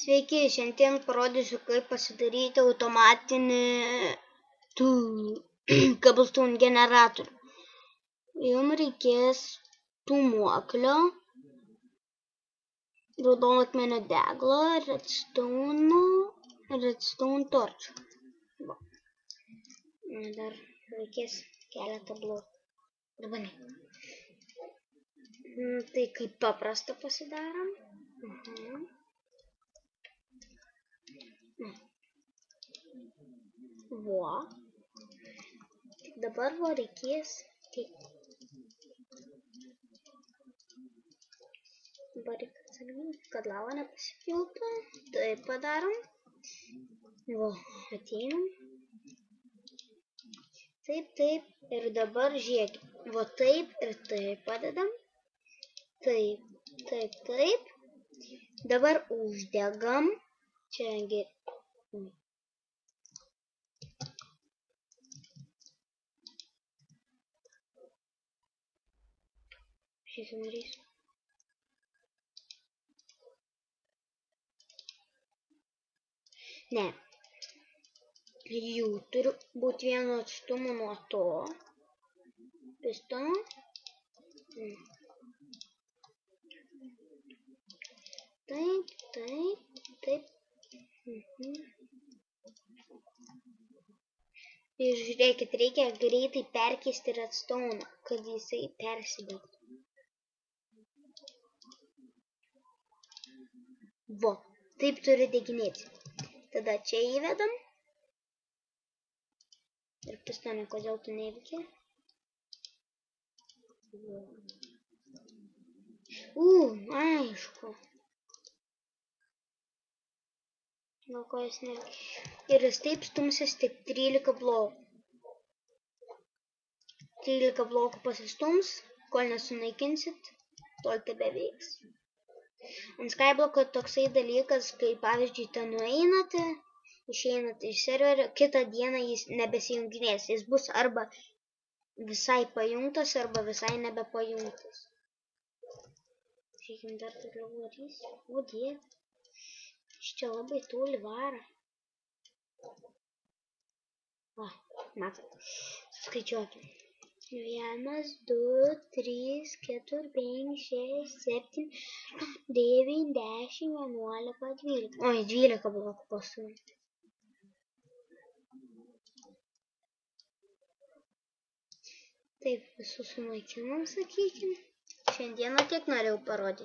Sveiki, šiandien parodysiu, kaip pasidaryti automatinį cobblestone generatorių. Jums reikės stūmoklio, raudono akmenio deglo, redstone torčio. Dar reikės keletą blokų. Dabar ne. Tai kaip paprasta pasidarom. Dabar reikės, kad lava nepasipiltų. Taip padarom. Ateinam. Taip. Ir dabar žiūrėkit. Taip ir taip padedam. Taip. Dabar uždegam. Čia šis numerys. Ne. Jų turi būti vienu atstumu nuo to pistono. Taip. Ir žiūrėkit, reikia greitai perkeisti redstone, kad jisai persidegtų. Taip turi deginėti. Tada čia įvedam. Ir pistone, kodėl tu neveikia? Aišku. Gal ko jis neveikia. Ir jis taip stumsis tik 13 blokų. 13 blokų pasistums, kol nesunaikinsit, tol tebeveiks. Ant Skybloko toksai dalykas, kai pavyzdžiui ten nueinate, išeinate iš serverio, kitą dieną jis nebesijunginės. Jis bus arba visai pajungtas, arba visai nebepajungtas. Žiūrėkim, dar toliau varys. Dieve. Iš čia labai toli vara. Matot. Skaičiuokim. 1, 2, 3, 4, 5, 6, 7, 9, 10, 11, 12. 12 blokų pastumė. Taip, visus sunaikinam, sakykim. Šiandieną tiek norėjau parodyti.